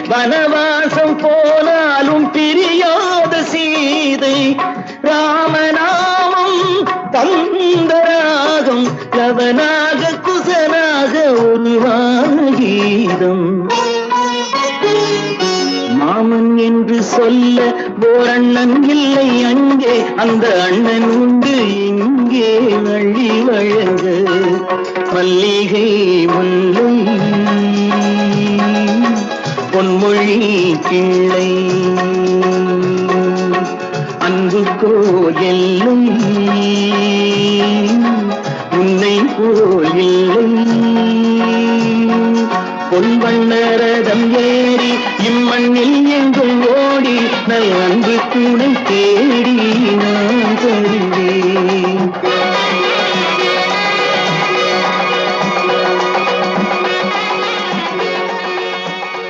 வனவாசம் போனாலும் பிரியாத சீதை ராமநாமம் தந்தராகம் லவனாக குசனாக உருவான கீதம் மாமன் என்று சொல்ல ஓரண்ணன் இல்லை அங்கே அந்த அண்ணன் உண்டு இங்கே அள்ளி வழங்க மல்லிகை முல்லை பொன்மொழி கிள்ளை அன்பு கோயிலும் உன்னை கோயில்லை பொன்வண்ணரதம் ஏறி இம்மண்ணில் எங்கும் ஓடி நல் அன்பு துணை தேடி